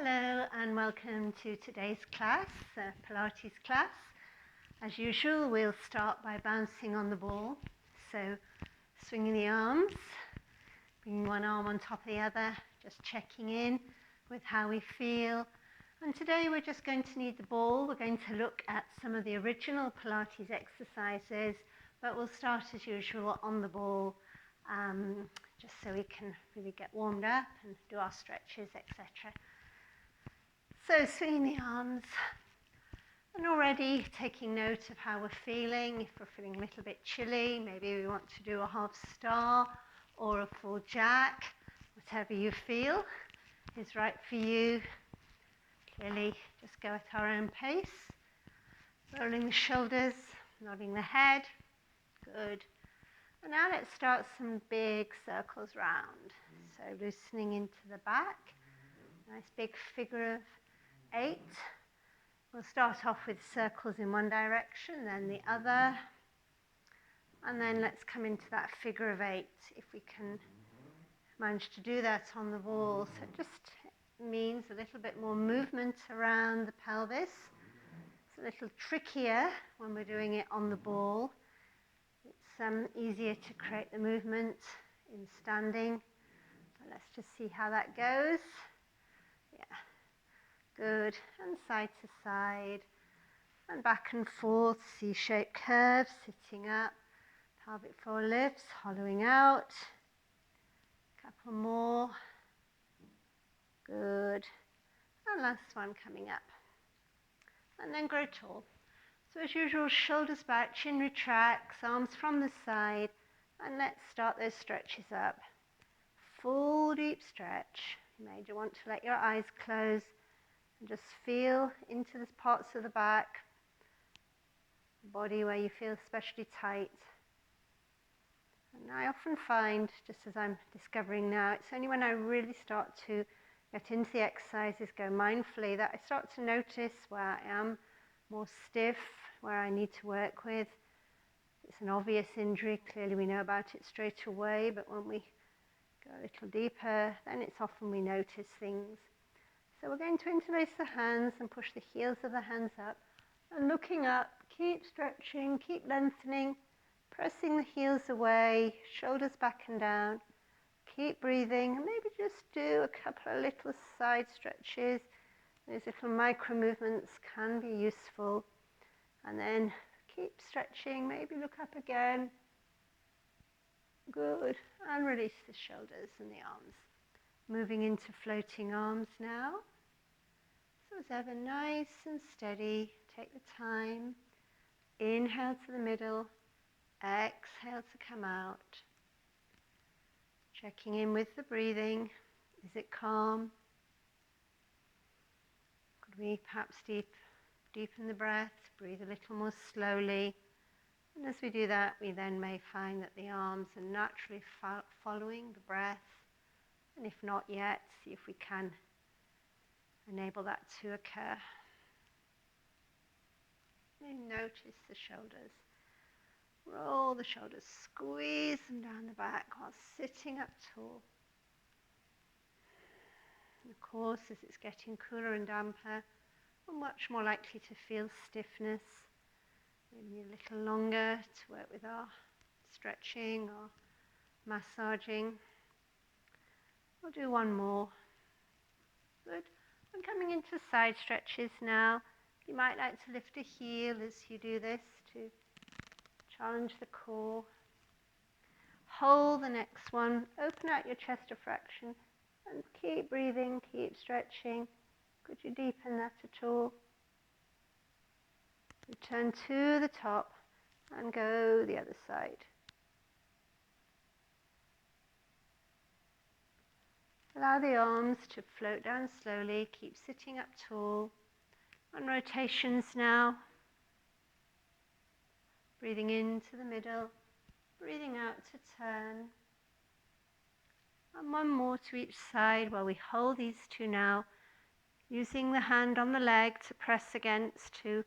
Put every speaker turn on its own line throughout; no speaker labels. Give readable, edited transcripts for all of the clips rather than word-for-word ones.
Hello and welcome to today's class, Pilates class. As usual, we'll start by bouncing on the ball. So swinging the arms, bringing one arm on top of the other, just checking in with how we feel. And today we're just going to need the ball. We're going to look at some of the original Pilates exercises, but we'll start as usual on the ball, just so we can really get warmed up and do our stretches, etc. So swinging the arms, and already taking note of how we're feeling. If we're feeling a little bit chilly, maybe we want to do a half star or a full jack. Whatever you feel is right for you. Clearly, just go at our own pace. Rolling the shoulders, nodding the head. Good. And now let's start some big circles round. So loosening into the back. Nice big figure of 8. We'll start off with circles in one direction, then the other. And then let's come into that figure of 8, if we can manage to do that on the ball. So it just means a little bit more movement around the pelvis. It's a little trickier when we're doing it on the ball. It's easier to create the movement in standing. So let's just see how that goes. Yeah. Good, and side to side, and back and forth, C-shaped curve, sitting up, pelvic floor lifts, hollowing out, couple more, good, and last one coming up, and then grow tall. So as usual, shoulders back, chin retracts, arms from the side, and let's start those stretches up. Full deep stretch. You may want to let your eyes close. And just feel into the parts of the back, body where you feel especially tight. And I often find, just as I'm discovering now, it's only when I really start to get into the exercises, go mindfully, that I start to notice where I am more stiff, where I need to work with. It's an obvious injury, clearly we know about it straight away, but when we go a little deeper, then it's often we notice things. So we're going to interlace the hands and push the heels of the hands up. And looking up, keep stretching, keep lengthening, pressing the heels away, shoulders back and down. Keep breathing, and maybe just do a couple of little side stretches. Those little micro movements can be useful. And then keep stretching, maybe look up again. Good, and release the shoulders and the arms. Moving into floating arms now. So as ever, nice and steady, take the time. Inhale to the middle, exhale to come out. Checking in with the breathing. Is it calm? Could we perhaps deepen the breath, breathe a little more slowly. And as we do that, we then may find that the arms are naturally following the breath. And if not yet, see if we can enable that to occur. And notice the shoulders. Roll the shoulders, squeeze them down the back while sitting up tall. And of course, as it's getting cooler and damper, we're much more likely to feel stiffness. Maybe need a little longer to work with our stretching or massaging. We'll do one more. Good. And coming into side stretches now. You might like to lift a heel as you do this to challenge the core. Hold the next one. Open out your chest a fraction and keep breathing, keep stretching. Could you deepen that at all? Return to the top and go the other side. Allow the arms to float down slowly. Keep sitting up tall. And rotations now. Breathing into the middle. Breathing out to turn. And one more to each side while we hold these two now. Using the hand on the leg to press against to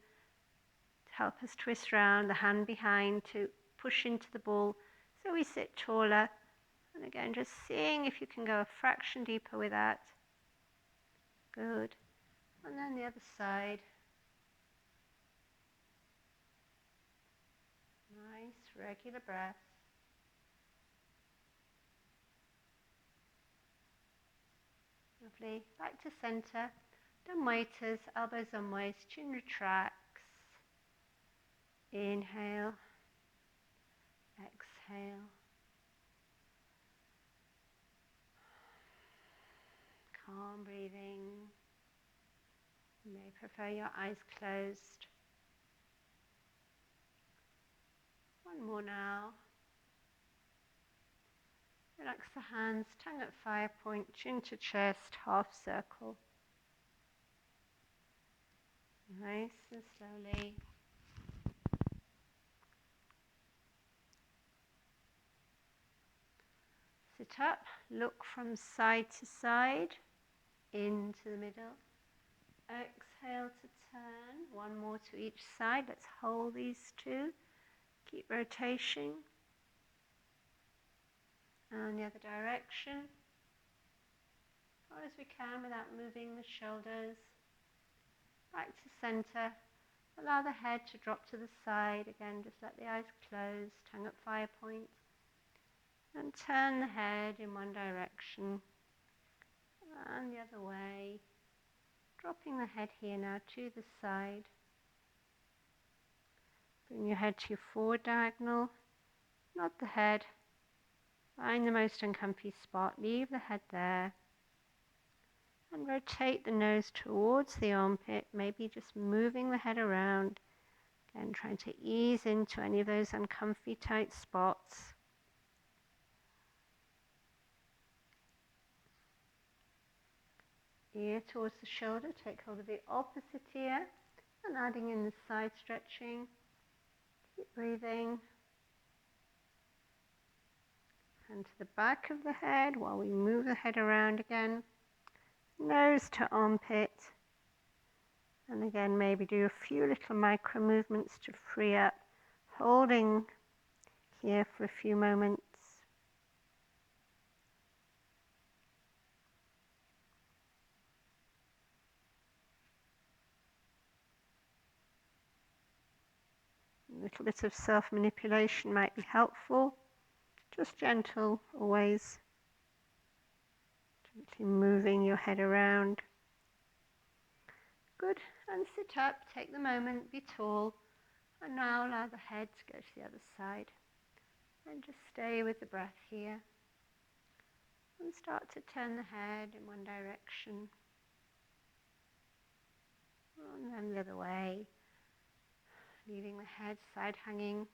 help us twist round. The hand behind to push into the ball so we sit taller. And again, just seeing if you can go a fraction deeper with that. Good. And then the other side. Nice, regular breath. Lovely. Back to center. Dumb waiters, elbows on waist, chin retracts. Inhale. Exhale. Calm breathing. You may prefer your eyes closed. One more now. Relax the hands, tongue at 5 point, chin to chest, half circle. Nice and slowly. Sit up, look from side to side, into the middle. Exhale to turn, one more to each side. Let's hold these two. Keep rotation. And the other direction. As far as we can without moving the shoulders. Back to center. Allow the head to drop to the side. Again, just let the eyes close, tongue at 5 point. And turn the head in one direction and the other way. Dropping the head here now to the side. Bring your head to your forward diagonal, not the head. Find the most uncomfy spot, leave the head there. And rotate the nose towards the armpit, maybe just moving the head around. Again, trying to ease into any of those uncomfy tight spots. Ear towards the shoulder, take hold of the opposite ear and adding in the side stretching. Keep breathing. Hand to the back of the head while we move the head around again. Nose to armpit. And again, maybe do a few little micro movements to free up. Holding here for a few moments. A little bit of self-manipulation might be helpful. Just gentle, always. Gently moving your head around. Good. And sit up, take the moment, be tall. And now allow the head to go to the other side. And just stay with the breath here. And start to turn the head in one direction. And then the other way. Leaving the head side hanging.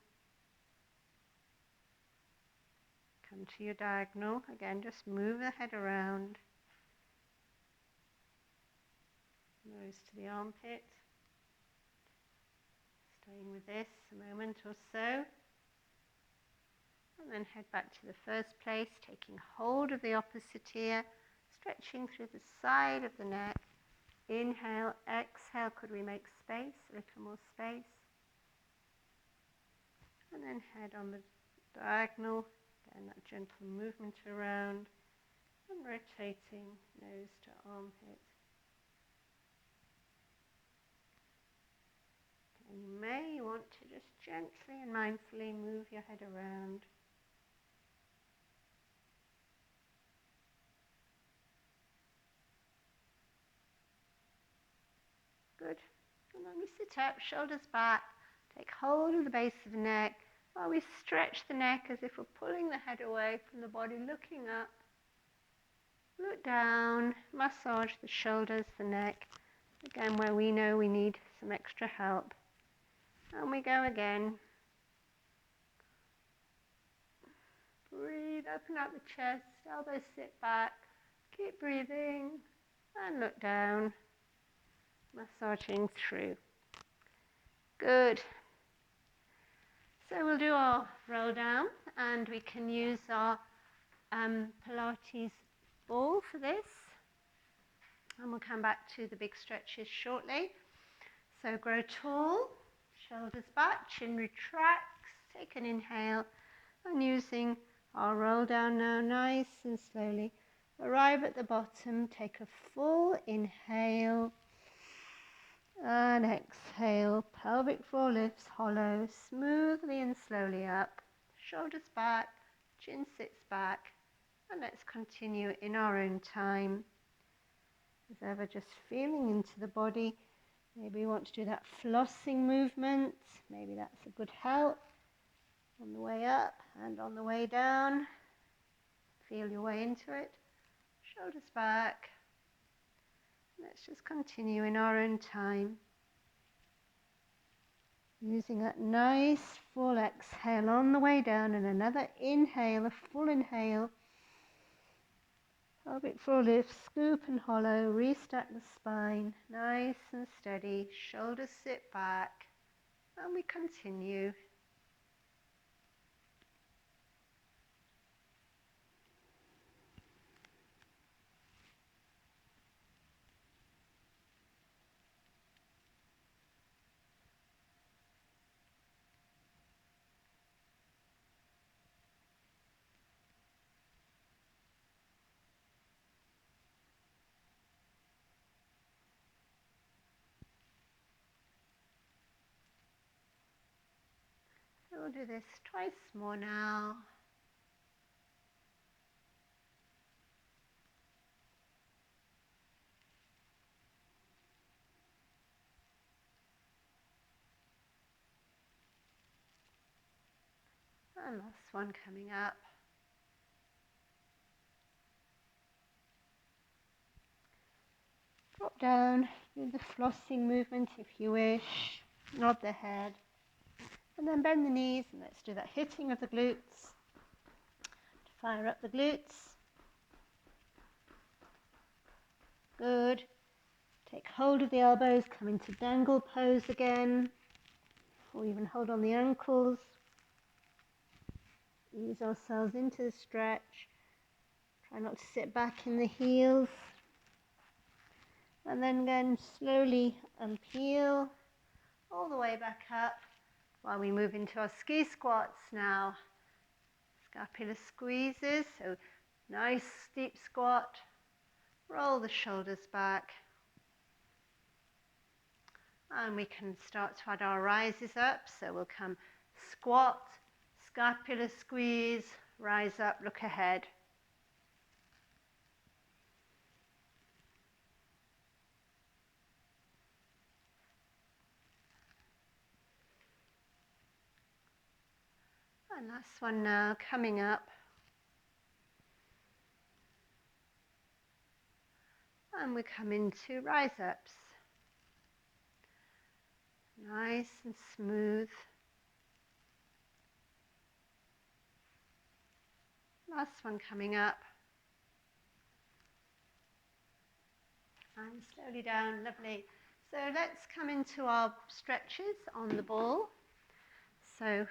Come to your diagonal. Again, just move the head around. Nose to the armpit. Staying with this a moment or so. And then head back to the first place, taking hold of the opposite ear, stretching through the side of the neck. Inhale, exhale. Could we make space? A little more space. And then head on the diagonal. Again, that gentle movement around. And rotating nose to armpit. And you may want to just gently and mindfully move your head around. Good. And then we sit up, shoulders back. Take hold of the base of the neck while we stretch the neck as if we're pulling the head away from the body, looking up. Look down, massage the shoulders, the neck. Again, where we know we need some extra help. And we go again. Breathe, open up the chest, elbows sit back. Keep breathing and look down, massaging through. Good. So we'll do our roll down and we can use our Pilates ball for this. And we'll come back to the big stretches shortly. So grow tall, shoulders back, chin retracts, take an inhale. And using our roll down now, nice and slowly. arrive at the bottom, take a full inhale and exhale. Pelvic floor lifts hollow, smoothly and slowly up. Shoulders back, chin sits back, and let's continue in our own time. As ever, just feeling into the body. Maybe you want to do that flossing movement. Maybe that's a good help. On the way up and on the way down. Feel your way into it. Shoulders back. Let's just continue in our own time. Using that nice full exhale on the way down and another inhale, a full inhale. Pelvic floor lift, scoop and hollow, restack the spine, nice and steady. Shoulders sit back and we continue. We'll do this twice more now. And last one coming up. Drop down, do the flossing movement if you wish. Nod the head. And then bend the knees and let's do that hitting of the glutes. Fire up the glutes. Good. Take hold of the elbows, come into dangle pose again. Or even hold on the ankles. Ease ourselves into the stretch. Try not to sit back in the heels. And then again, slowly unpeel all the way back up while we move into our ski squats now. Scapular squeezes, so nice steep squat. Roll the shoulders back. And we can start to add our rises up. So we'll come squat, scapular squeeze, rise up, look ahead. And last one now, coming up. And we come into rise ups. Nice and smooth. Last one coming up. And slowly down, lovely. So let's come into our stretches on the ball. So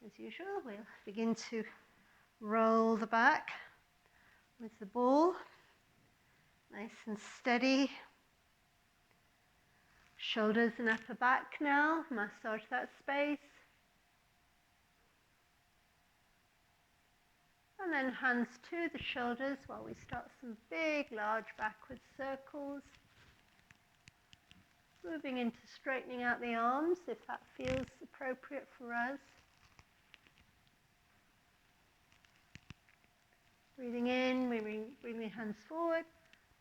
as usual, we'll begin to roll the back with the ball. Nice and steady. Shoulders and upper back now. Massage that space. And then hands to the shoulders while we start some big, large backward circles. Moving into straightening out the arms if that feels appropriate for us. Breathing in, we bring the hands forward.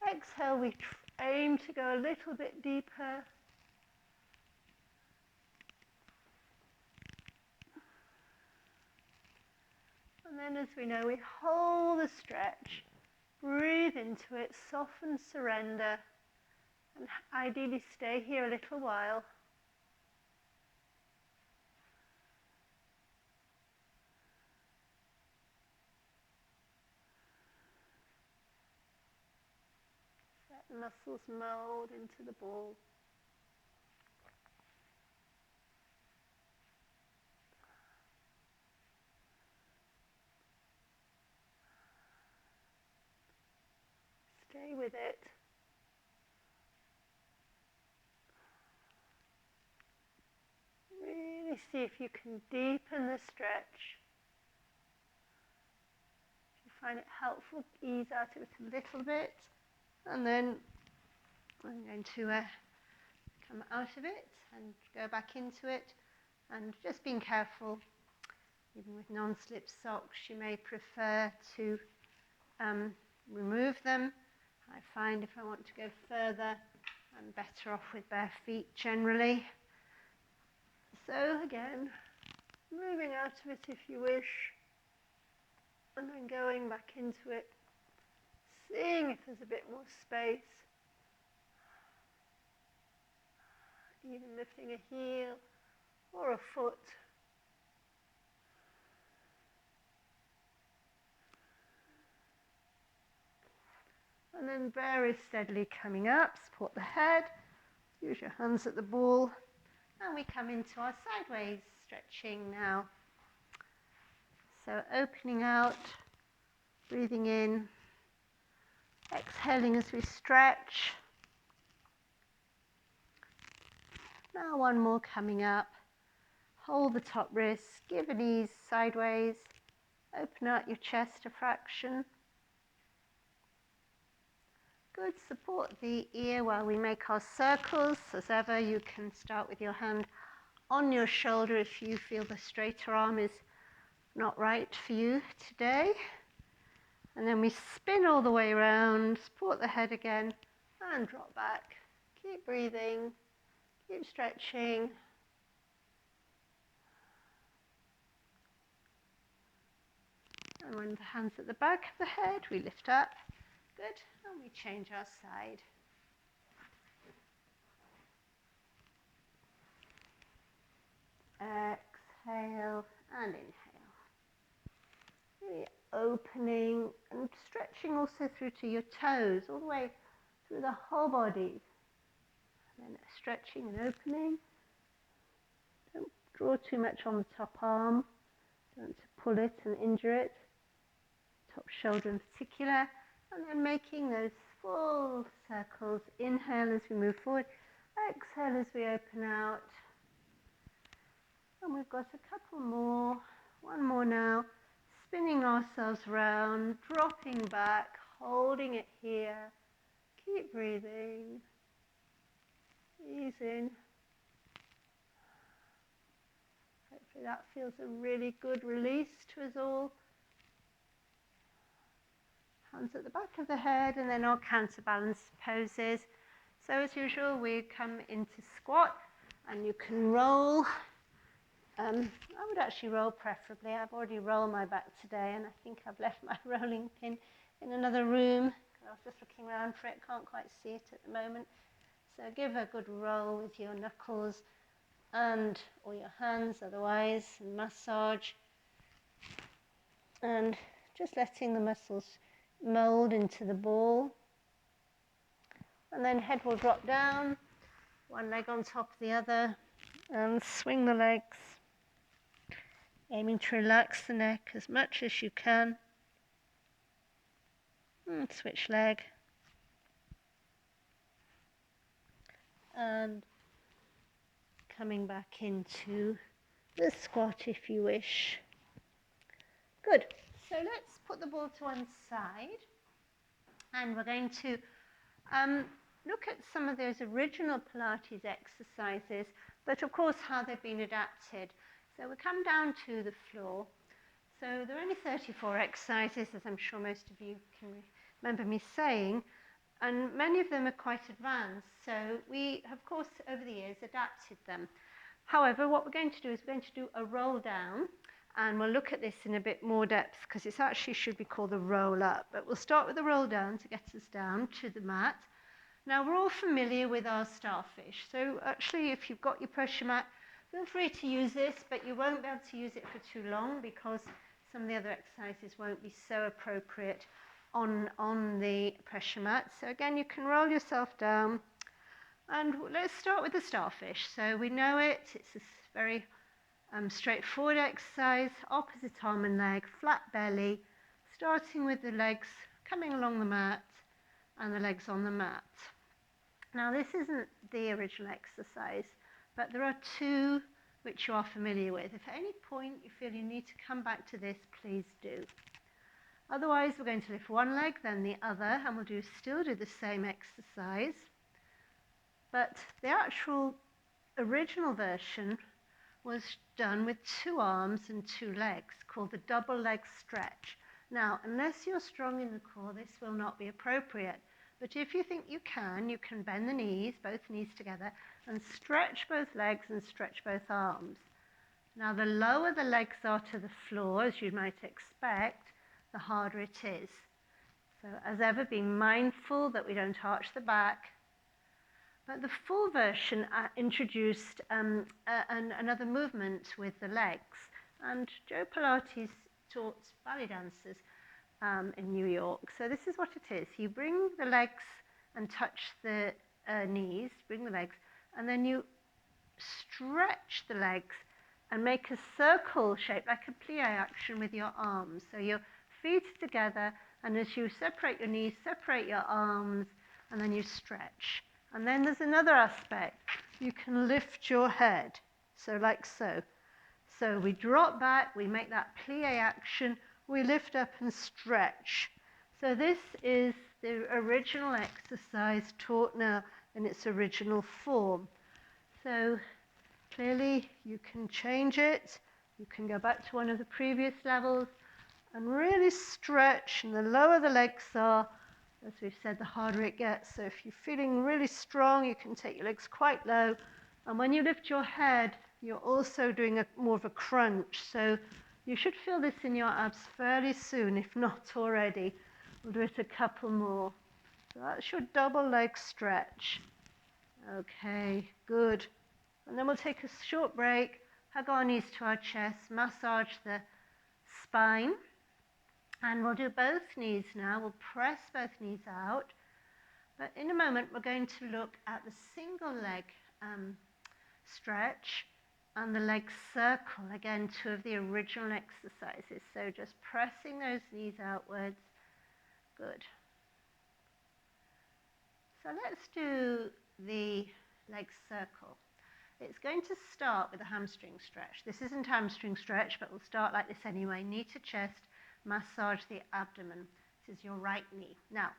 Exhale, we aim to go a little bit deeper. And then as we know, we hold the stretch, breathe into it, soften, surrender, and ideally stay here a little while. Let the muscles mold into the ball. Stay with it. Really see if you can deepen the stretch. If you find it helpful, ease out of it a little bit, and then I'm going to come out of it and go back into it, and just being careful, even with non-slip socks, you may prefer to remove them. I find if I want to go further, I'm better off with bare feet generally. So again, moving out of it if you wish, and then going back into it, seeing if there's a bit more space, even lifting a heel or a foot. And then very steadily coming up, support the head, use your hands at the ball, and we come into our sideways stretching now. So opening out, breathing in, exhaling as we stretch. Now one more coming up. Hold the top wrist, give an ease sideways, open out your chest a fraction. Good, support the ear while we make our circles. As ever, you can start with your hand on your shoulder if you feel the straighter arm is not right for you today. And then we spin all the way around, support the head again, and drop back. Keep breathing, keep stretching. And when the hands at the back of the head, we lift up. Good, and we change our side. Exhale and inhale. Really opening and stretching also through to your toes, all the way through the whole body. And then stretching and opening. Don't draw too much on the top arm. Don't pull it and injure it. Top shoulder in particular. And then making those full circles. Inhale as we move forward. Exhale as we open out. And we've got a couple more. One more now. Spinning ourselves round, dropping back, holding it here. Keep breathing. Ease in. Hopefully that feels a really good release to us all. Hands at the back of the head, and then our counterbalance poses. So as usual, we come into squat, and you can roll. I would actually roll preferably. I've already rolled my back today, and I think I've left my rolling pin in another room. I was just looking around for it, can't quite see it at the moment. So give a good roll with your knuckles or your hands otherwise, and massage. And just letting the muscles mold into the ball. And then head will drop down, one leg on top of the other, and swing the legs, aiming to relax the neck as much as you can. And switch leg. And coming back into the squat if you wish. Good. So let's put the ball to one side, and we're going to look at some of those original Pilates exercises, but of course how they've been adapted. So we come down to the floor. So there are only 34 exercises, as I'm sure most of you can remember me saying, and many of them are quite advanced. So we, of course, over the years adapted them. However, what we're going to do is we're going to do a roll down, and we'll look at this in a bit more depth because it actually should be called a roll up. But we'll start with the roll down to get us down to the mat. Now we're all familiar with our starfish. So actually, if you've got your pressure mat, feel free to use this, but you won't be able to use it for too long because some of the other exercises won't be so appropriate on the pressure mat. So again, you can roll yourself down. And let's start with the starfish. So we know it, it's a very straightforward exercise, opposite arm and leg, flat belly, starting with the legs coming along the mat and the legs on the mat. Now this isn't the original exercise, but there are two which you are familiar with. If at any point you feel you need to come back to this, please do. Otherwise, we're going to lift one leg, then the other, and we'll still do the same exercise. But the actual original version was done with 2 arms and 2 legs, called the double leg stretch. Now, unless you're strong in the core, this will not be appropriate. But if you think you can bend the knees, both knees together, and stretch both legs and stretch both arms. Now, the lower the legs are to the floor, as you might expect, the harder it is. So, as ever, be mindful that we don't arch the back. But the full version introduced another movement with the legs. And Joe Pilates taught ballet dancers in New York. So this is what it is. You bring the legs and touch the knees, bring the legs, and then you stretch the legs and make a circle shape, like a plie action with your arms. So your feet are together, and as you separate your knees, separate your arms, and then you stretch. And then there's another aspect. You can lift your head, so like so. So we drop back, we make that plie action, we lift up and stretch. So this is the original exercise taught now in its original form. So clearly you can change it. You can go back to one of the previous levels and really stretch, and the lower the legs are, as we've said, the harder it gets. So if you're feeling really strong, you can take your legs quite low. And when you lift your head, you're also doing more of a crunch. So you should feel this in your abs fairly soon, if not already. We'll do it a couple more. So that's your double leg stretch. Okay, good. And then we'll take a short break, hug our knees to our chest, massage the spine. And we'll do both knees now. We'll press both knees out. But in a moment, we're going to look at the single leg stretch and the leg circle. Again, 2 of the original exercises. So just pressing those knees outwards. Good. So let's do the leg circle. It's going to start with a hamstring stretch. This isn't hamstring stretch, but we'll start like this anyway. Knee to chest. Massage the abdomen. This is your right knee. Now,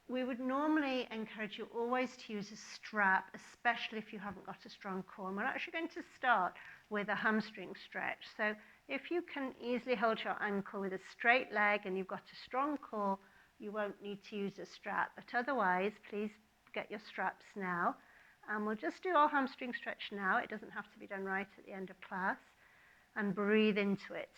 we would normally encourage you always to use a strap, especially if you haven't got a strong core. And we're actually going to start with a hamstring stretch. So if you can easily hold your ankle with a straight leg and you've got a strong core, you won't need to use a strap. But otherwise, please get your straps now. And we'll just do our hamstring stretch now. It doesn't have to be done right at the end of class. And breathe into it.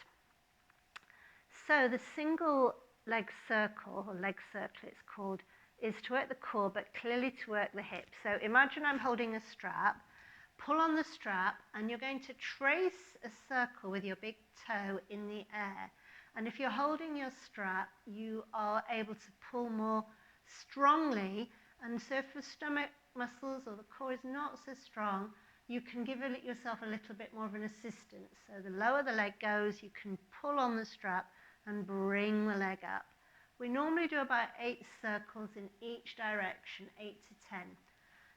So the single leg circle, or leg circle it's called, is to work the core, but clearly to work the hips. So imagine I'm holding a strap, pull on the strap, and you're going to trace a circle with your big toe in the air. And if you're holding your strap, you are able to pull more strongly. And so if the stomach muscles or the core is not so strong, you can give yourself a little bit more of an assistance. So the lower the leg goes, you can pull on the strap and bring the leg up. We normally do about 8 circles in each direction, 8 to 10.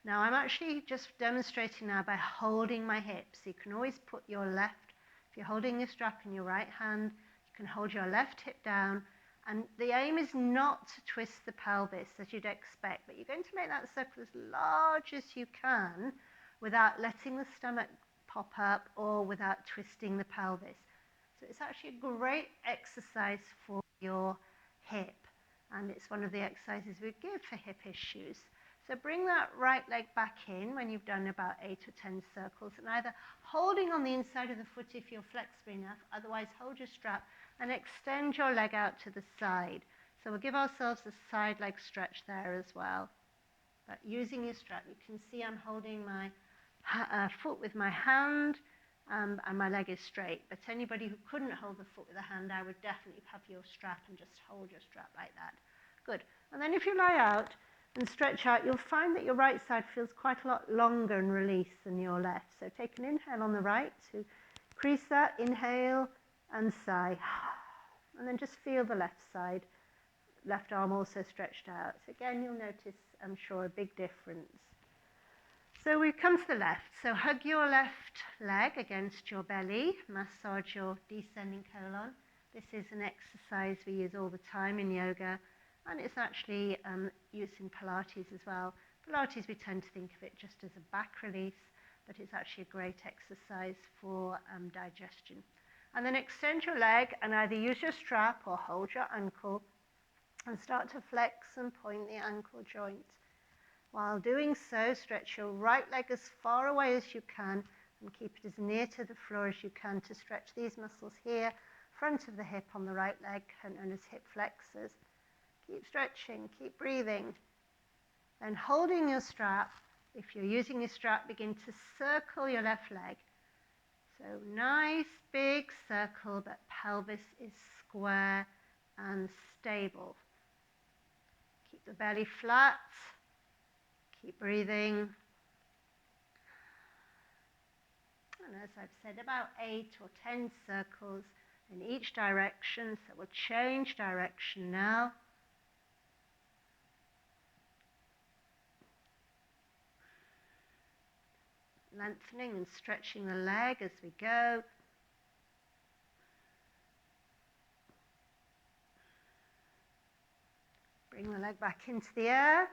Now I'm actually just demonstrating now by holding my hips. You can always put your left, if you're holding your strap in your right hand, you can hold your left hip down. And the aim is not to twist the pelvis as you'd expect, but you're going to make that circle as large as you can without letting the stomach pop up or without twisting the pelvis. So it's actually a great exercise for your hip, and it's one of the exercises we give for hip issues. So bring that right leg back in when you've done about 8 or 10 circles, and either holding on the inside of the foot if you're flexible enough, otherwise hold your strap and extend your leg out to the side. So we'll give ourselves a side leg stretch there as well. But using your strap, you can see I'm holding my foot with my hand, and my leg is straight. But anybody who couldn't hold the foot with a hand, I would definitely have your strap and just hold your strap like that. Good. And then if you lie out and stretch out, you'll find that your right side feels quite a lot longer and released than your left. So take an inhale on the right to crease that, inhale and sigh. And then just feel the left side, left arm also stretched out. So again, you'll notice, I'm sure, a big difference. So we come to the left. So hug your left leg against your belly, massage your descending colon, This is an exercise we use all the time in yoga, and it's actually used in Pilates as well. Pilates, we tend to think of it just as a back release, but it's actually a great exercise for digestion. And then extend your leg and either use your strap or hold your ankle and start to flex and point the ankle joint. While doing so, stretch your right leg as far away as you can and keep it as near to the floor as you can to stretch these muscles here, front of the hip on the right leg, known as hip flexors. Keep stretching, keep breathing. Then holding your strap, if you're using your strap, begin to circle your left leg. So nice big circle, but pelvis is square and stable. Keep the belly flat. Keep breathing. And as I've said, about 8 or 10 circles in each direction. So we'll change direction now. Lengthening and stretching the leg as we go. Bring the leg back into the air.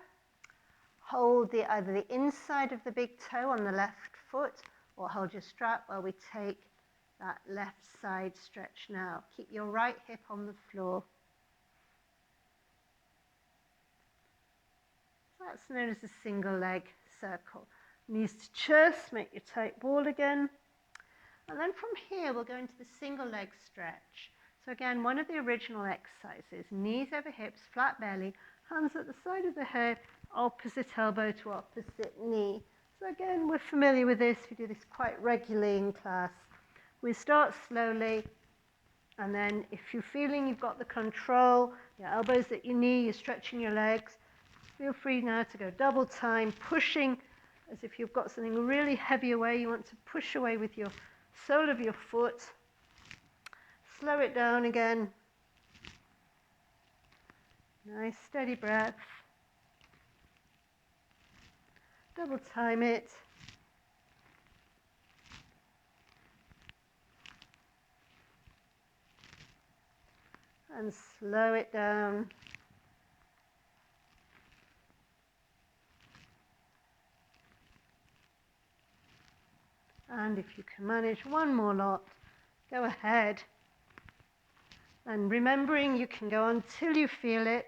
Hold either the inside of the big toe on the left foot or hold your strap while we take that left side stretch now. Keep your right hip on the floor. That's known as a single leg circle. Knees to chest, make your tight ball again. And then from here we'll go into the single leg stretch. So again, one of the original exercises, knees over hips, flat belly, hands at the side of the head, opposite elbow to opposite knee. So again, we're familiar with this. We do this quite regularly in class. We start slowly, and then if you're feeling you've got the control, your elbows at your knee, you're stretching your legs, feel free now to go double time, pushing as if you've got something really heavy away. You want to push away with your sole of your foot. Slow it down again. Nice steady breath. Double time it. And slow it down. And if you can manage one more lot, go ahead. And remembering you can go on till you feel it.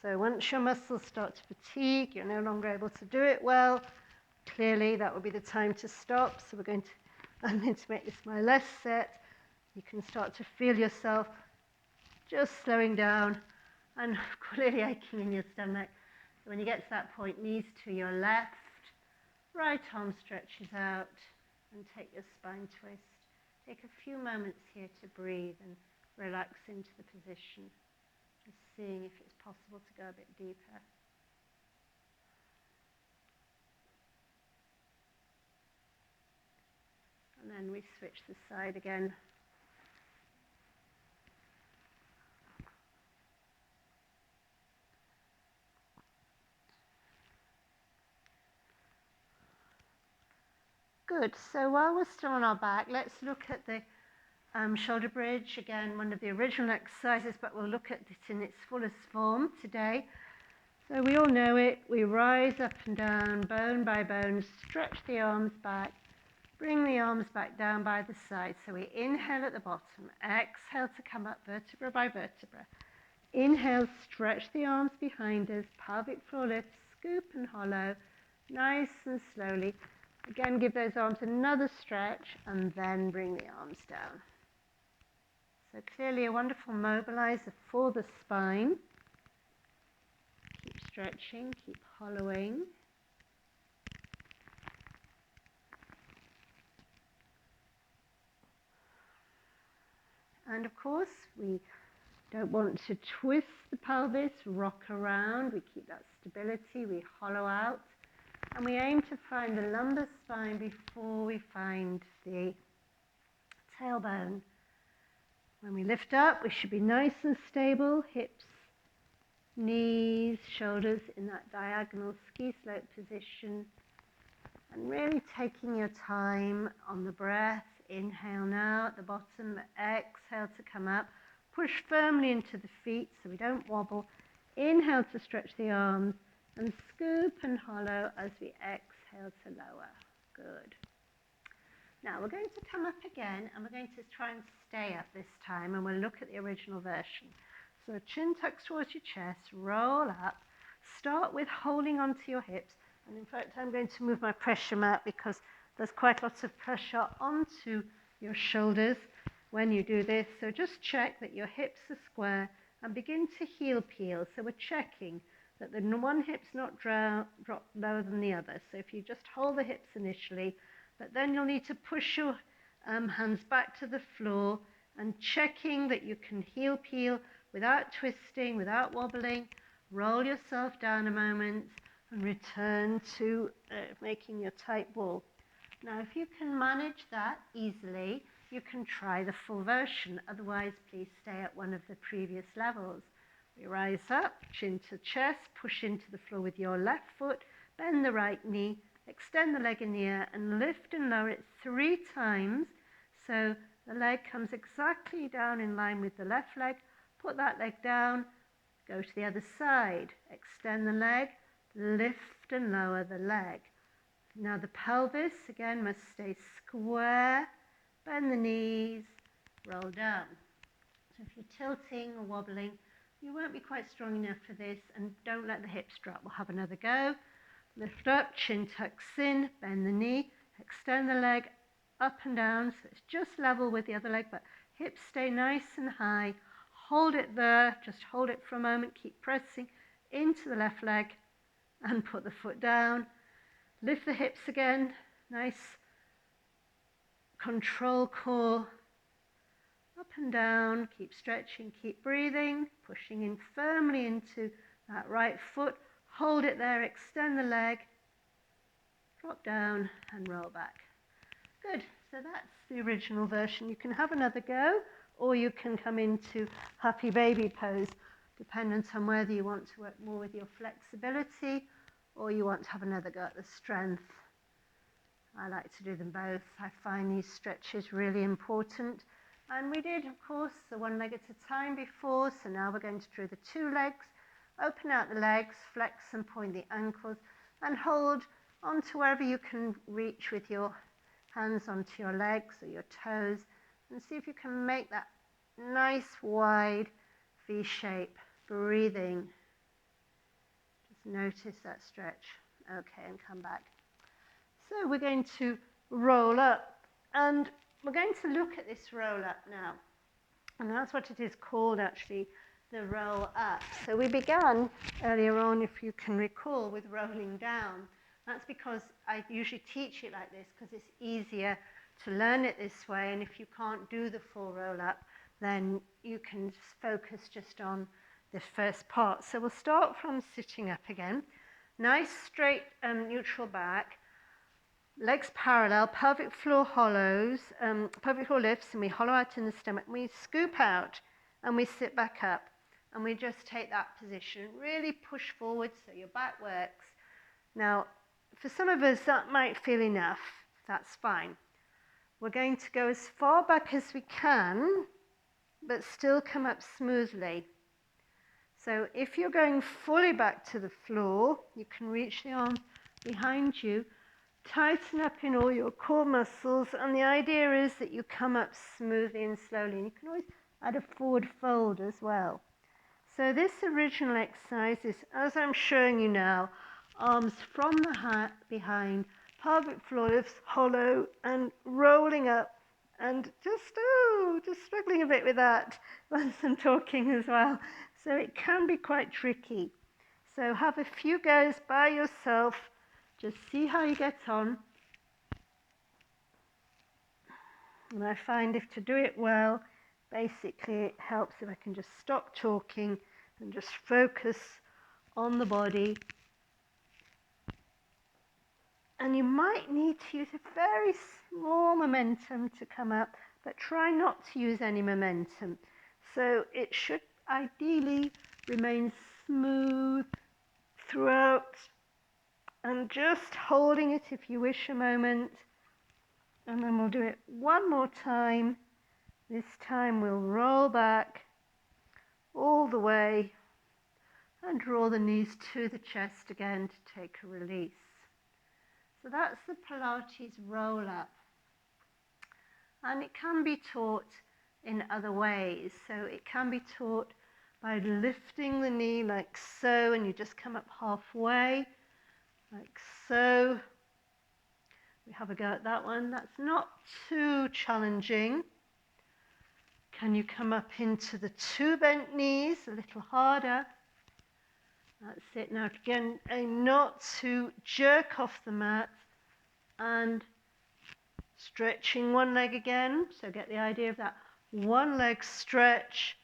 So once your muscles start to fatigue, you're no longer able to do it well, clearly that will be the time to stop. So I'm going to make this my last set. You can start to feel yourself just slowing down and clearly aching in your stomach. So when you get to that point, knees to your left, right arm stretches out, and take your spine twist. Take a few moments here to breathe and relax into the position, just seeing if it's possible to go a bit deeper. And then we switch the side again. Good, so while we're still on our back, let's look at the shoulder bridge. Again, one of the original exercises, but we'll look at it in its fullest form today. So we all know it. We rise up and down, bone by bone, stretch the arms back, bring the arms back down by the side. So we inhale at the bottom, exhale to come up vertebra by vertebra. Inhale, stretch the arms behind us, pelvic floor lifts, scoop and hollow, nice and slowly. Again, give those arms another stretch and then bring the arms down. So clearly a wonderful mobilizer for the spine. Keep stretching, keep hollowing. And of course, we don't want to twist the pelvis, rock around. We keep that stability, we hollow out. And we aim to find the lumbar spine before we find the tailbone. When we lift up, we should be nice and stable, hips, knees, shoulders in that diagonal ski slope position. And really taking your time on the breath. Inhale now at the bottom, exhale to come up. push firmly into the feet so we don't wobble. Inhale to stretch the arms and scoop and hollow as we exhale to lower. Good. Now we're going to come up again and we're going to try and stay up this time, and we'll look at the original version. So chin tucks towards your chest, roll up, start with holding onto your hips, and in fact I'm going to move my pressure mat because there's quite lots of pressure onto your shoulders when you do this. So just check that your hips are square and begin to heel peel. So we're checking that the one hip's not drop lower than the other. So if you just hold the hips initially, but then you'll need to push your hands back to the floor and checking that you can heel peel without twisting, without wobbling. Roll yourself down a moment and return to making your tight ball. Now, if you can manage that easily, you can try the full version. Otherwise, please stay at one of the previous levels. We rise up, chin to chest, push into the floor with your left foot, bend the right knee, extend the leg in the air and lift and lower it 3 times. So the leg comes exactly down in line with the left leg. Put that leg down, go to the other side, extend the leg, lift and lower the leg. Now the pelvis again must stay square, bend the knees, roll down. So if you're tilting or wobbling, you won't be quite strong enough for this, and don't let the hips drop. We'll have another go. Lift up, chin tucks in, bend the knee, extend the leg up and down, so it's just level with the other leg, but hips stay nice and high. Hold it there, just hold it for a moment, keep pressing into the left leg and put the foot down. Lift the hips again, nice control core, up and down, keep stretching, keep breathing, pushing in firmly into that right foot. Hold it there, extend the leg, drop down and roll back. Good, so that's the original version. You can have another go, or you can come into happy baby pose, dependent on whether you want to work more with your flexibility or you want to have another go at the strength. I like to do them both. I find these stretches really important. And we did, of course, the one leg at a time before, so now we're going to do the 2 legs. Open out the legs, flex and point the ankles, and hold onto wherever you can reach with your hands onto your legs or your toes, and see if you can make that nice wide V shape, breathing. Just notice that stretch. Okay, and come back. So we're going to roll up, and we're going to look at this roll up now. And that's what it is called, actually, the roll up. So we began earlier on, if you can recall, with rolling down. That's because I usually teach it like this because it's easier to learn it this way, and if you can't do the full roll up, then you can focus just on the first part. So we'll start from sitting up again. Nice straight neutral back, legs parallel, pelvic floor hollows, pelvic floor lifts, and we hollow out in the stomach. We scoop out and we sit back up, and we just take that position. Really push forward so your back works. Now, for some of us, that might feel enough. That's fine. We're going to go as far back as we can, but still come up smoothly. So if you're going fully back to the floor, you can reach the arm behind you, tighten up in all your core muscles, and the idea is that you come up smoothly and slowly. And you can always add a forward fold as well. So this original exercise is, as I'm showing you now, arms from the behind, pelvic floor lifts, hollow, and rolling up, and just struggling a bit with that once I'm talking as well. So it can be quite tricky. So have a few goes by yourself, just see how you get on. And I find if to do it well, basically it helps if I can just stop talking and just focus on the body. And you might need to use a very small momentum to come up, but try not to use any momentum. So it should ideally remain smooth throughout, and just holding it if you wish a moment. And then we'll do it one more time. This time we'll roll back all the way, and draw the knees to the chest again to take a release. So that's the Pilates roll up. And it can be taught in other ways. So it can be taught by lifting the knee like so, and you just come up halfway, like so. We have a go at that one. That's not too challenging. Can you come up into the two bent knees a little harder? That's it. Now again, aim not to jerk off the mat, and stretching one leg again. So get the idea of that one leg stretch,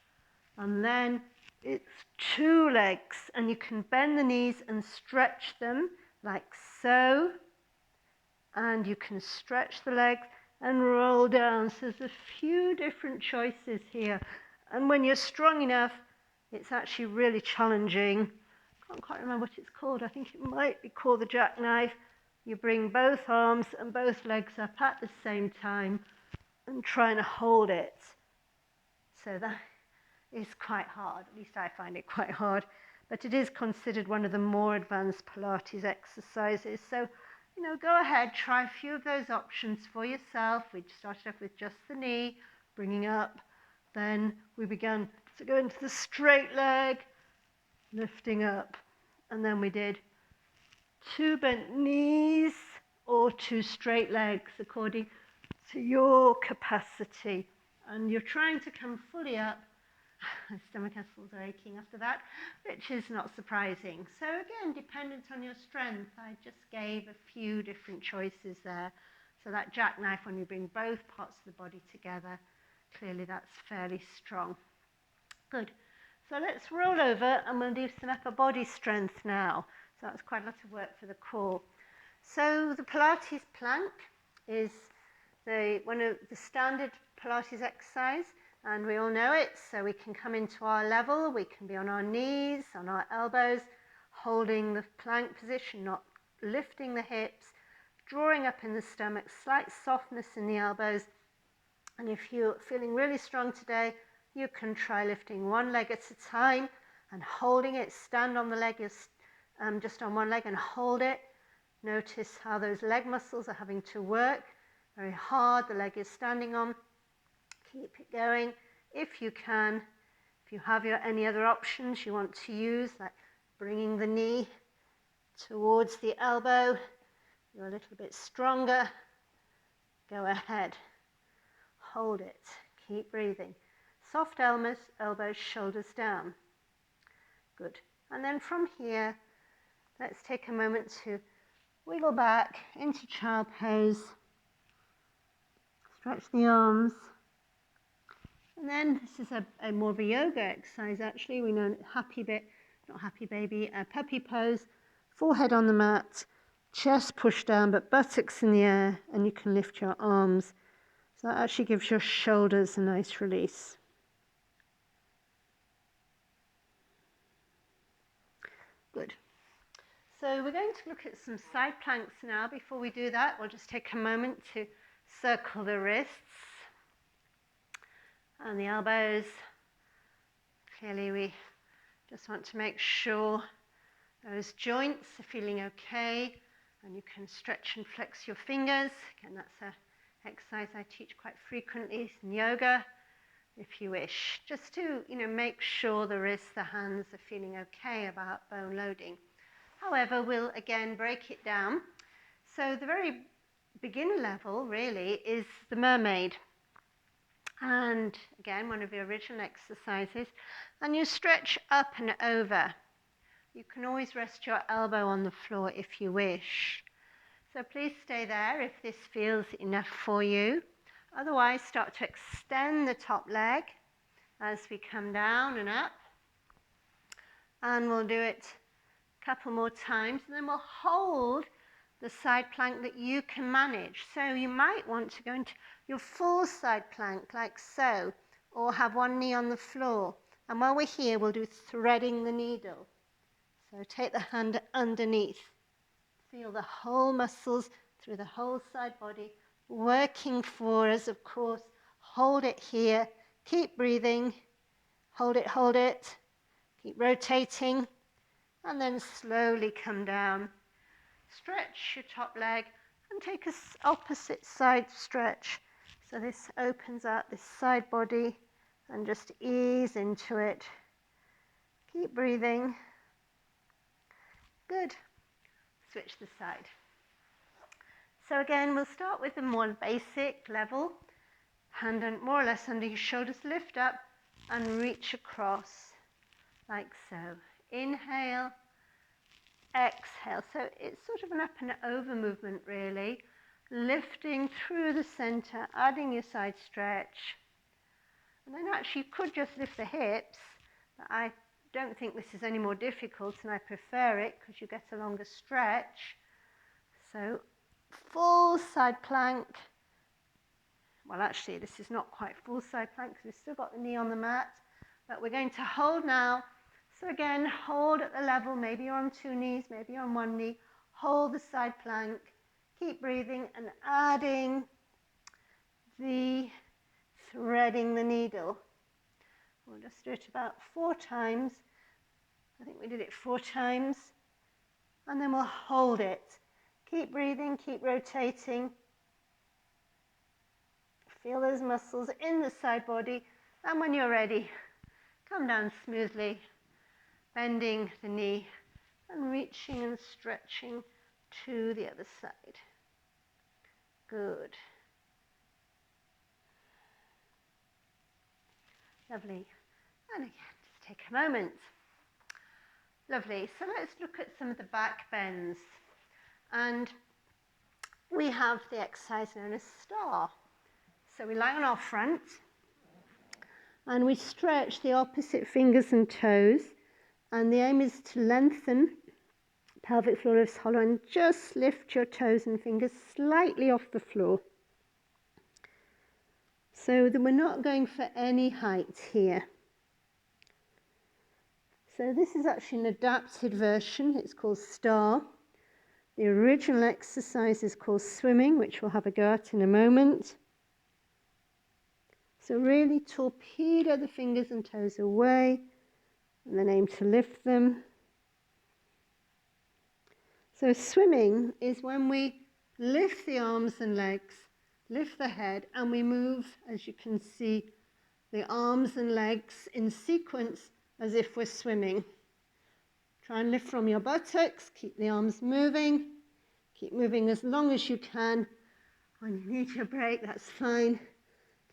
and then it's two legs, and you can bend the knees and stretch them like so, and you can stretch the legs and roll down. So there's a few different choices here, and when you're strong enough, it's actually really challenging. I can't quite remember what it's called. I think it might be called the jackknife. You bring both arms and both legs up at the same time and trying to hold it. So that is quite hard. At least I find it quite hard. But it is considered one of the more advanced Pilates exercises. So, go ahead, try a few of those options for yourself. We started off with just the knee, bringing up. Then we began to go into the straight leg, lifting up. And then we did two bent knees or two straight legs according to your capacity. And you're trying to come fully up. My stomach muscles are aching after that, which is not surprising. So again, dependent on your strength, I just gave a few different choices there. So that jackknife, when you bring both parts of the body together, clearly that's fairly strong. Good. So let's roll over and we'll do some upper body strength now. So that's quite a lot of work for the core. So the Pilates plank is one of the standard Pilates exercise, and we all know it. So we can come into our level, we can be on our knees, on our elbows, holding the plank position, not lifting the hips, drawing up in the stomach, slight softness in the elbows. And if you're feeling really strong today, you can try lifting one leg at a time and holding it. Stand on the leg, just on one leg, and hold it. Notice how those leg muscles are having to work very hard. The leg is standing on. Keep it going if you can. If you have any other options you want to use, like bringing the knee towards the elbow, you're a little bit stronger, go ahead. Hold it. Keep breathing. Soft elbows, shoulders down. Good. And then from here, let's take a moment to wiggle back into child pose. Stretch the arms. And then this is a more of a yoga exercise actually. We know puppy pose. Forehead on the mat, chest pushed down but buttocks in the air, and you can lift your arms. So that actually gives your shoulders a nice release. Good. So we're going to look at some side planks now. Before we do that, we'll just take a moment to circle the wrists and the elbows. Clearly we just want to make sure those joints are feeling okay, and you can stretch and flex your fingers. Again, that's an exercise I teach quite frequently in yoga, if you wish, just to make sure the wrists, the hands are feeling okay about bone loading. However, we'll again break it down. So the very beginner level really is the mermaid. And again, one of the original exercises. And you stretch up and over. You can always rest your elbow on the floor if you wish. So please stay there if this feels enough for you. Otherwise, start to extend the top leg as we come down and up. And we'll do it couple more times, and then we'll hold the side plank that you can manage. So you might want to go into your full side plank like so, or have one knee on the floor. And while we're here, we'll do threading the needle. So take the hand underneath. Feel the whole muscles through the whole side body working for us, of course. Hold it here. Keep breathing. Hold it. Keep rotating, and then slowly come down. Stretch your top leg and take an opposite side stretch. So this opens up this side body and just ease into it. Keep breathing. Good. Switch the side. So again, we'll start with the more basic level. Hand more or less under your shoulders, lift up and reach across like so. Inhale, exhale. So it's sort of an up and over movement really. Lifting through the center, adding your side stretch. And then actually you could just lift the hips, but I don't think this is any more difficult and I prefer it because you get a longer stretch. So full side plank. Well, actually, this is not quite full side plank because we've still got the knee on the mat, but we're going to hold now. So again, hold at the level. Maybe you're on 2 knees, maybe you're on 1 knee. Hold the side plank. Keep breathing and adding the threading the needle. We'll just do it about 4 times. I think we did it 4 times. And then we'll hold it. Keep breathing, keep rotating. Feel those muscles in the side body. And when you're ready, come down smoothly, bending the knee and reaching and stretching to the other side. Good. Lovely. And again, just take a moment. Lovely. So let's look at some of the back bends. And we have the exercise known as star. So we lie on our front and we stretch the opposite fingers and toes. And the aim is to lengthen pelvic floor lifts hollow and just lift your toes and fingers slightly off the floor. So that we're not going for any height here. So this is actually an adapted version. It's called star. The original exercise is called swimming, which we'll have a go at in a moment. So really torpedo the fingers and toes away and then aim to lift them. So swimming is when we lift the arms and legs, lift the head, and we move, as you can see, the arms and legs in sequence as if we're swimming. Try and lift from your buttocks, keep the arms moving, keep moving as long as you can. When you need your break, that's fine.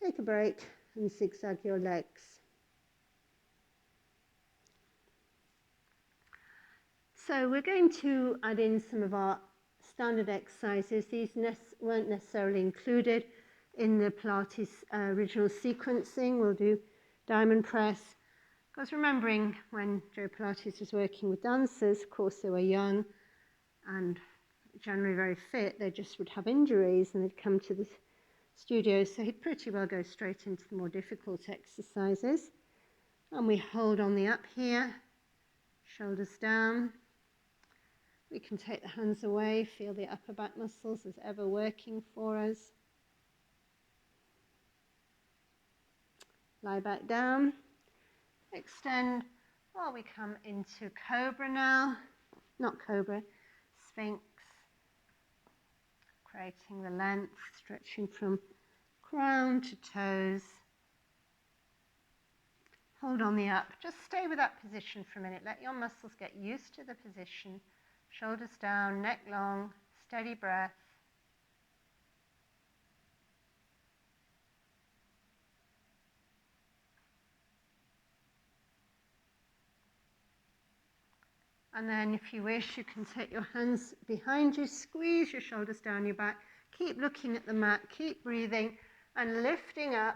Take a break and zigzag your legs. So we're going to add in some of our standard exercises. These weren't necessarily included in the Pilates original sequencing. We'll do diamond press. Because remembering when Joe Pilates was working with dancers, of course they were young and generally very fit, they just would have injuries and they'd come to the studio, so he'd pretty well go straight into the more difficult exercises. And we hold on the up here, shoulders down. We can take the hands away, feel the upper back muscles as ever working for us. Lie back down, extend while we come into cobra now. Not cobra, sphinx. Creating the length, stretching from crown to toes. Hold on the up. Just stay with that position for a minute. Let your muscles get used to the position. Shoulders down, neck long, steady breath. And then if you wish, you can take your hands behind you, squeeze your shoulders down your back, keep looking at the mat, keep breathing and lifting up.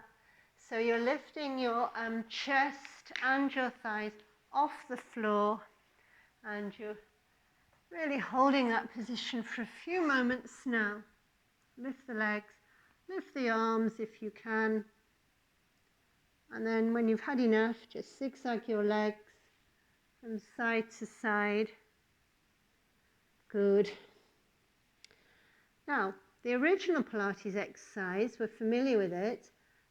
So you're lifting your chest and your thighs off the floor and you're really holding that position for a few moments now. Lift the legs, lift the arms if you can. And then when you've had enough, just zigzag your legs from side to side. Good. Now, the original Pilates exercise, we're familiar with it.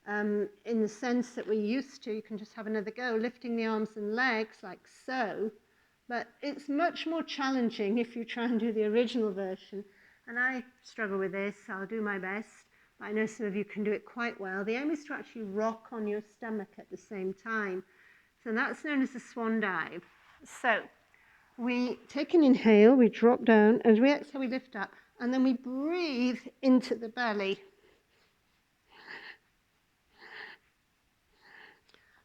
in the sense that we're used to. You can just have another go, lifting the arms and legs like so. But it's much more challenging if you try and do the original version. And I struggle with this, I'll do my best. I know some of you can do it quite well. The aim is to actually rock on your stomach at the same time. So that's known as the swan dive. So we take an inhale, we drop down, as we exhale, we lift up, and then we breathe into the belly.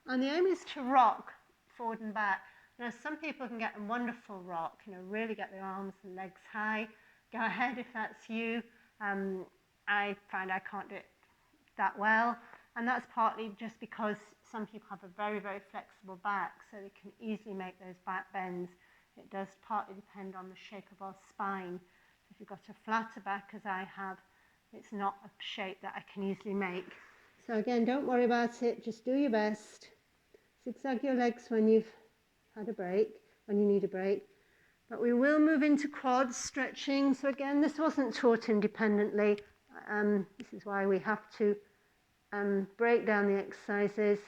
And the aim is to rock forward and back. Now, some people can get a wonderful rock, really get their arms and legs high. Go ahead if that's you. I find I can't do it that well. And that's partly just because some people have a very, very flexible back, so they can easily make those back bends. It does partly depend on the shape of our spine. If you've got a flatter back, as I have, it's not a shape that I can easily make. So again, don't worry about it, just do your best. Zigzag your legs when you've had a break, when you need a break. But we will move into quads, stretching. So again, this wasn't taught independently. This is why we have to break down the exercises,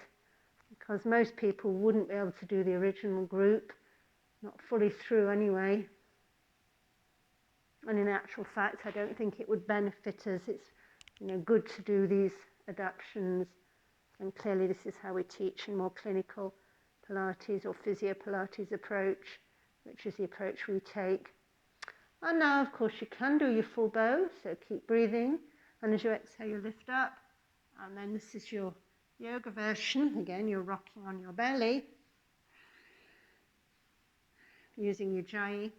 because most people wouldn't be able to do the original group, not fully through anyway. And in actual fact, I don't think it would benefit us. It's good to do these adaptations, and clearly this is how we teach in more clinical Pilates or physio Pilates approach, which is the approach we take. And now, of course, you can do your full bow, so keep breathing, and as you exhale, you lift up, and then this is your yoga version. Again, you're rocking on your belly, using your ujjayi.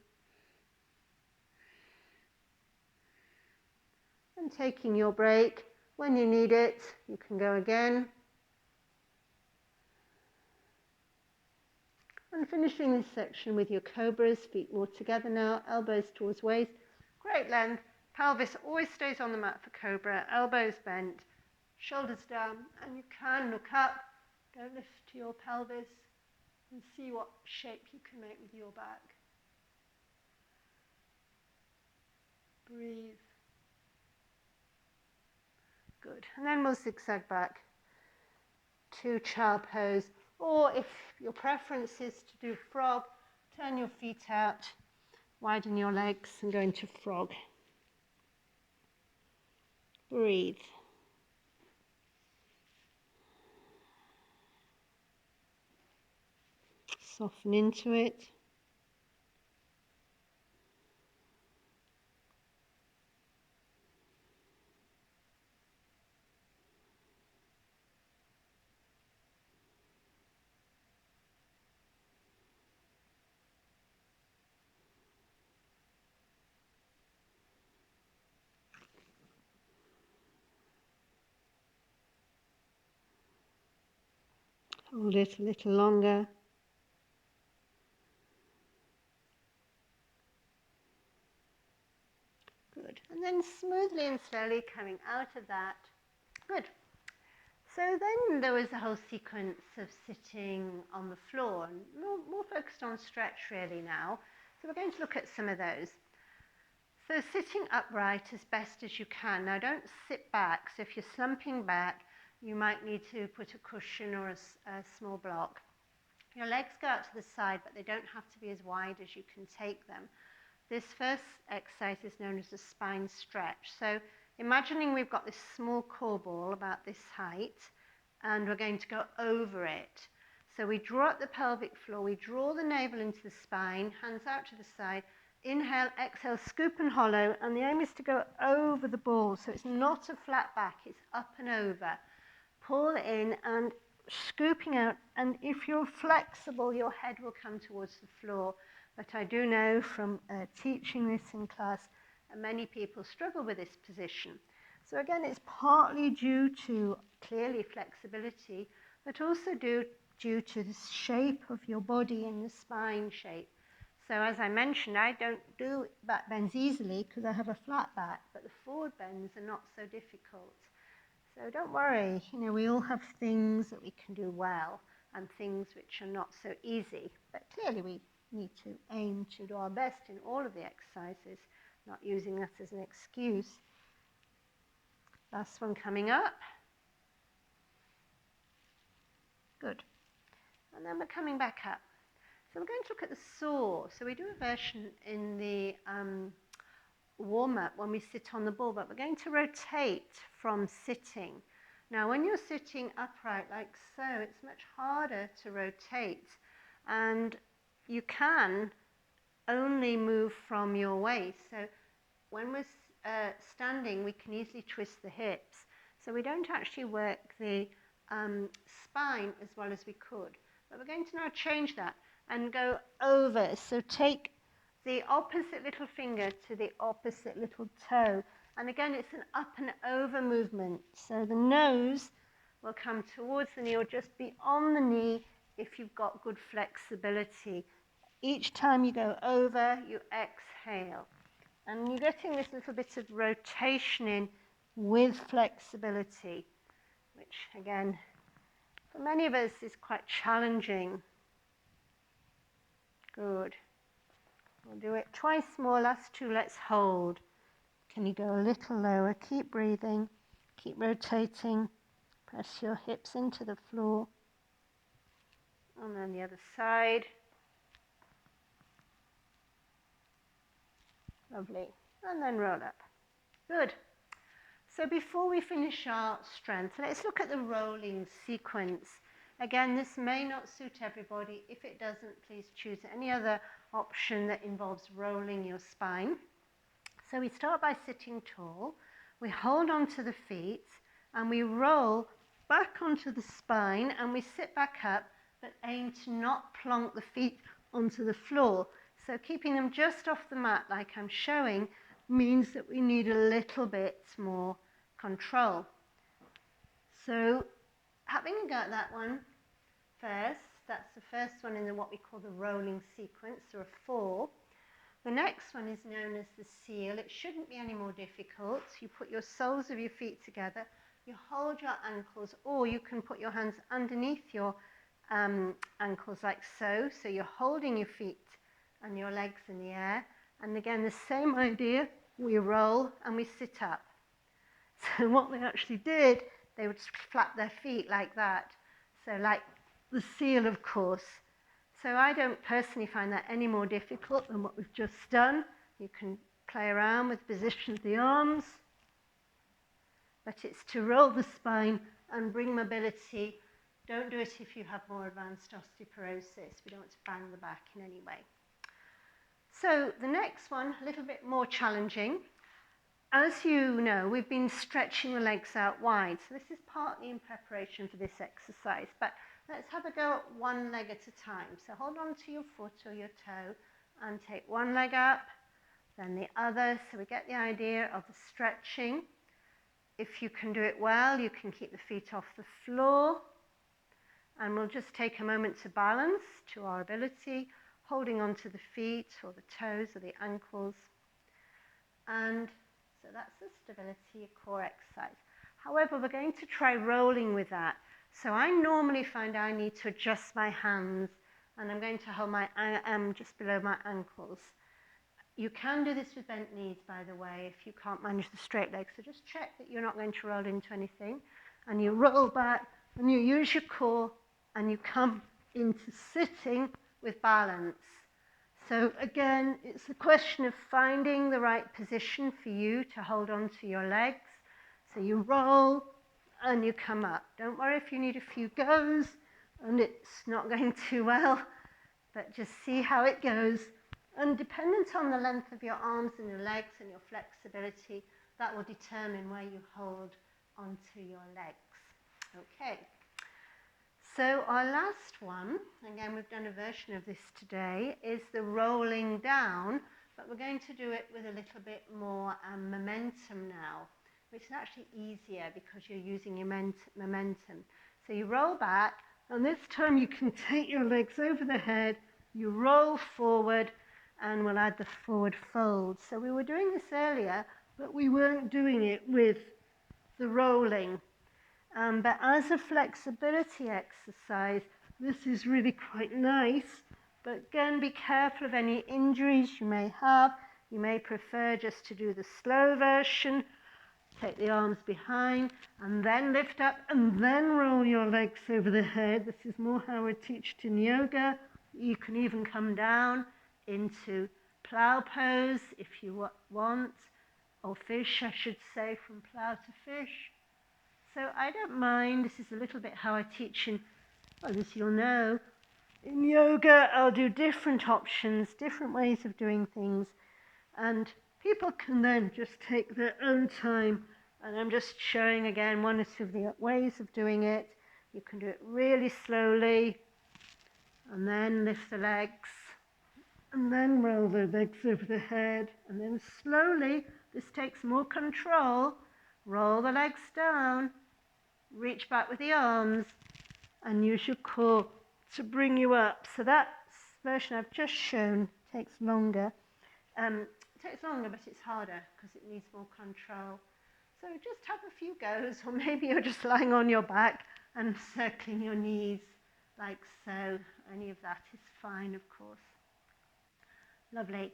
And taking your break. When you need it, you can go again. And finishing this section with your cobras, feet more together now, elbows towards waist. Great length, pelvis always stays on the mat for cobra, elbows bent, shoulders down, and you can look up, go lift your pelvis and see what shape you can make with your back. Breathe. Good. And then we'll zigzag back to child pose, or if your preference is to do frog, turn your feet out, widen your legs and go into frog. Breathe. Soften into it. Hold it a little longer. Good. And then smoothly and slowly coming out of that. Good. So then there was a whole sequence of sitting on the floor, and more focused on stretch really now. So we're going to look at some of those. So sitting upright as best as you can. Now don't sit back. So if you're slumping back, you might need to put a cushion or a small block. Your legs go out to the side, but they don't have to be as wide as you can take them. This first exercise is known as a spine stretch. So imagining we've got this small core ball about this height, and we're going to go over it. So we draw up the pelvic floor, we draw the navel into the spine, hands out to the side, inhale, exhale, scoop and hollow, and the aim is to go over the ball. So it's not a flat back, it's up and over. Pull in and scooping out, and if you're flexible, your head will come towards the floor. But I do know from teaching this in class, many people struggle with this position. So again, it's partly due to clearly flexibility, but also due to the shape of your body and the spine shape. So as I mentioned, I don't do back bends easily because I have a flat back, but the forward bends are not so difficult. So don't worry, we all have things that we can do well and things which are not so easy, but clearly we need to aim to do our best in all of the exercises, not using that as an excuse. Last one coming up. Good. And then we're coming back up. So we're going to look at the saw. So we do a version in the warm-up when we sit on the ball, but we're going to rotate from sitting. Now, when you're sitting upright like so, it's much harder to rotate, and you can only move from your waist. So when we're standing, we can easily twist the hips. So we don't actually work the spine as well as we could. But we're going to now change that and go over. So take the opposite little finger to the opposite little toe. And again, it's an up and over movement. So the nose will come towards the knee or just be on the knee if you've got good flexibility. Each time you go over, you exhale. And you're getting this little bit of rotation in with flexibility, which again, for many of us is quite challenging. Good. We'll do it twice more, last two, let's hold. Can you go a little lower? Keep breathing, keep rotating, press your hips into the floor. And then the other side. Lovely. And then roll up. Good. So before we finish our strength, let's look at the rolling sequence. Again, this may not suit everybody. If it doesn't, please choose any other option that involves rolling your spine. So we start by sitting tall. We hold onto the feet and we roll back onto the spine and we sit back up, but aim to not plonk the feet onto the floor. So keeping them just off the mat like I'm showing means that we need a little bit more control. So having got that one first, that's the first one in what we call the rolling sequence. There are 4. The next one is known as the seal. It shouldn't be any more difficult. You put your soles of your feet together, you hold your ankles, or you can put your hands underneath your ankles like so. So you're holding your feet and your legs in the air. And again, the same idea, we roll and we sit up. So what they actually did, they would flap their feet like that. So like the seal, of course. So I don't personally find that any more difficult than what we've just done. You can play around with the position of the arms, but it's to roll the spine and bring mobility. Don't do it if you have more advanced osteoporosis. We don't want to bang the back in any way. So the next one, a little bit more challenging. As you know, we've been stretching the legs out wide. So this is partly in preparation for this exercise, but let's have a go at one leg at a time. So hold on to your foot or your toe and take one leg up, then the other. So we get the idea of the stretching. If you can do it well, you can keep the feet off the floor. And we'll just take a moment to balance to our ability, holding onto the feet or the toes or the ankles. And so that's the stability core exercise. However, we're going to try rolling with that. So I normally find I need to adjust my hands, and I'm going to hold my just below my ankles. You can do this with bent knees, by the way, if you can't manage the straight legs. So just check that you're not going to roll into anything. And you roll back, and you use your core, and you come into sitting with balance. So again, it's a question of finding the right position for you to hold on to your legs. So you roll and you come up. Don't worry if you need a few goes and it's not going too well, but just see how it goes. And dependent on the length of your arms and your legs and your flexibility, that will determine where you hold onto your legs. Okay. So our last one, again we've done a version of this today, is the rolling down, but we're going to do it with a little bit more momentum now, which is actually easier because you're using your momentum. So you roll back, and this time you can take your legs over the head, you roll forward, and we'll add the forward fold. So we were doing this earlier, but we weren't doing it with the rolling. But as a flexibility exercise, this is really quite nice. But again, be careful of any injuries you may have. You may prefer just to do the slow version. take the arms behind and then lift up and then roll your legs over the head. This is more how we're taught in yoga. You can even come down into plow pose if you want, or fish, I should say, from plow to fish. So I don't mind. This is a little bit how I teach in, well, as you'll know, in yoga. I'll do different options, different ways of doing things, and people can then just take their own time. And I'm just showing again one or two of the ways of doing it. You can do it really slowly, and then lift the legs, and then roll the legs over the head, and then slowly, this takes more control, roll the legs down, reach back with the arms, and use your core to bring you up. So that version I've just shown takes longer. It takes longer, but it's harder because it needs more control. So just have a few goes, or maybe you're just lying on your back and circling your knees like so. Any of that is fine, of course. Lovely.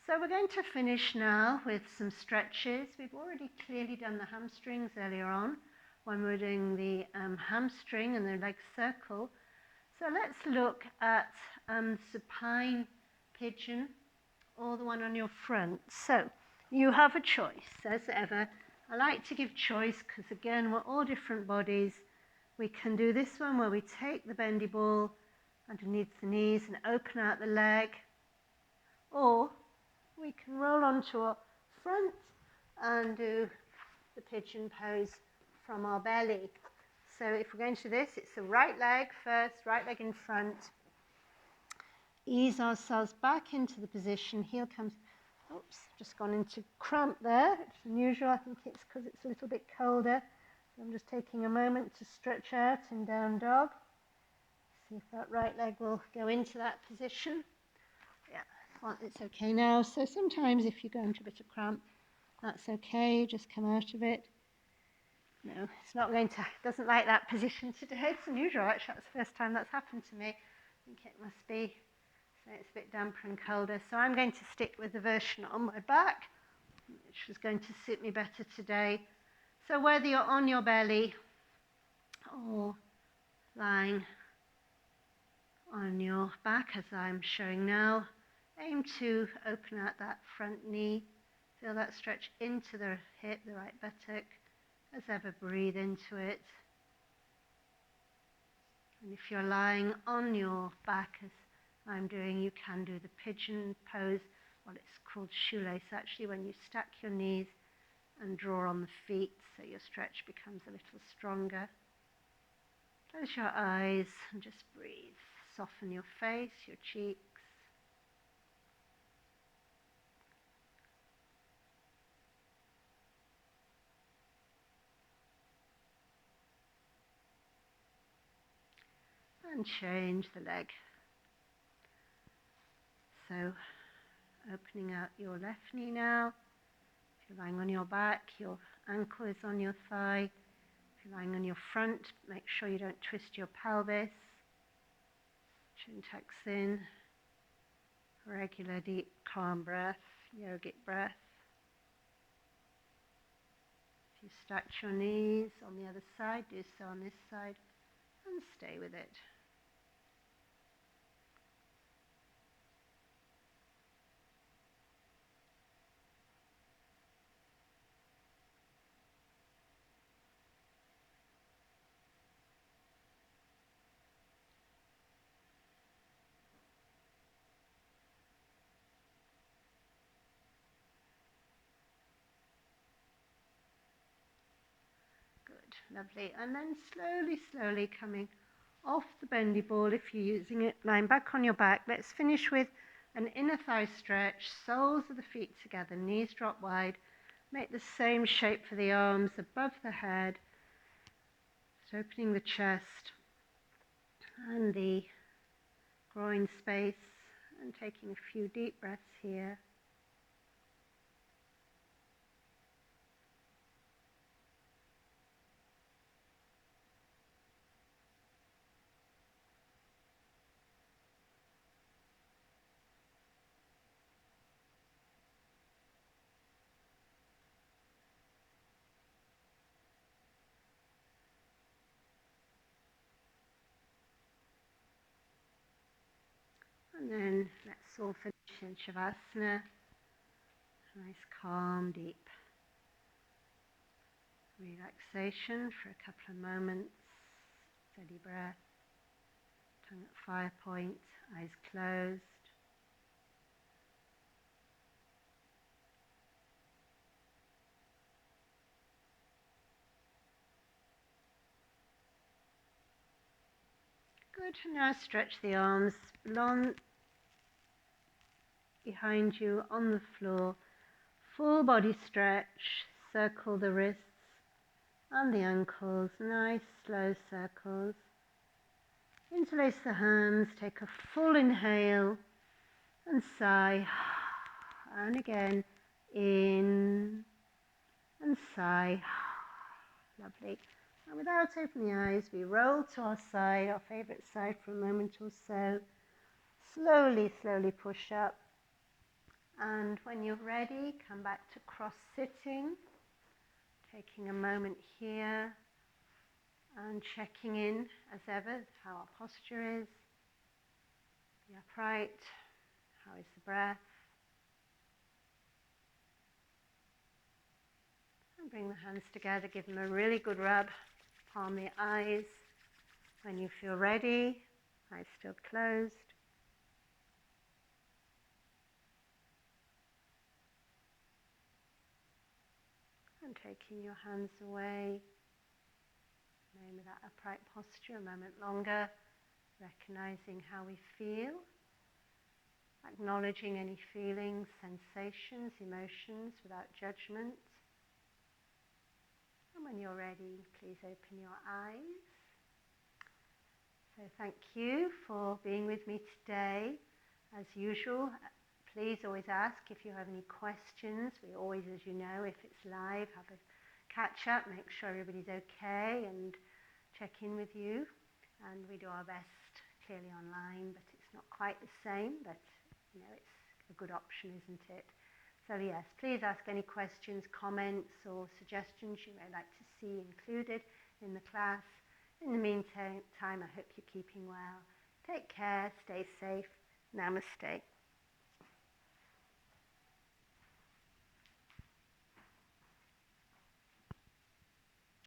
So we're going to finish now with some stretches. We've already clearly done the hamstrings earlier on when we were doing the hamstring and the leg circle. So let's look at supine pigeon, or the one on your front. So you have a choice, as ever. I like to give choice because, again, we're all different bodies. We can do this one where we take the bendy ball underneath the knees and open out the leg, or we can roll onto our front and do the pigeon pose from our belly. So if we're going to do this, it's the right leg first, right leg in front. Ease ourselves back into the position. Heel comes, oops, just gone into cramp there. It's unusual. I think it's because it's a little bit colder. So I'm just taking a moment to stretch out in down dog. See if that right leg will go into that position. Yeah, well, it's okay now. So sometimes if you go into a bit of cramp, that's okay. Just come out of it. No, it's not going to, doesn't like that position today. It's unusual, actually. That's the first time that's happened to me. I think it must be. So it's a bit damper and colder. So I'm going to stick with the version on my back, which was going to suit me better today. So whether you're on your belly or lying on your back, as I'm showing now, aim to open out that front knee. Feel that stretch into the hip, the right buttock. As ever, breathe into it. And if you're lying on your back, as I'm doing, you can do the pigeon pose. Well, it's called shoelace, actually, when you stack your knees and draw on the feet, so your stretch becomes a little stronger. Close your eyes and just breathe. Soften your face, your cheeks. And change the leg. So, opening out your left knee now. If you're lying on your back, your ankle is on your thigh. If you're lying on your front, make sure you don't twist your pelvis. Chin tucks in. Regular, deep, calm breath, yogic breath. If you stacked your knees on the other side, do so on this side, and stay with it. Good, lovely. And then slowly, slowly coming off the bendy ball, if you're using it, lying back on your back. Let's finish with an inner thigh stretch, soles of the feet together, knees drop wide. Make the same shape for the arms above the head, just opening the chest and the groin space, and taking a few deep breaths here. And then let's all finish in Shavasana. Nice, calm, deep relaxation for a couple of moments. Steady breath, tongue at fire point, eyes closed. Good. Now stretch the arms long behind you on the floor. Full body stretch. Circle the wrists and the ankles. Nice slow circles. Interlace the hands. Take a full inhale and sigh. And again, in and sigh. Lovely. And without opening the eyes, we roll to our side, our favourite side, for a moment or so. Slowly, slowly push up. And when you're ready, come back to cross-sitting. Taking a moment here and checking in, as ever, how our posture is. Be upright. How is the breath? And bring the hands together. Give them a really good rub. Palm the eyes. When you feel ready, eyes still closed. And taking your hands away. Remain with that upright posture a moment longer. Recognizing how we feel. Acknowledging any feelings, sensations, emotions without judgment. And when you're ready, please open your eyes. So thank you for being with me today. As usual, please always ask if you have any questions. We always, as you know, if it's live, have a catch up, make sure everybody's okay and check in with you. And we do our best clearly online, but it's not quite the same, but you know, it's a good option, isn't it? So yes, please ask any questions, comments or suggestions you may like to see included in the class. In the meantime, I hope you're keeping well. Take care, stay safe. Namaste.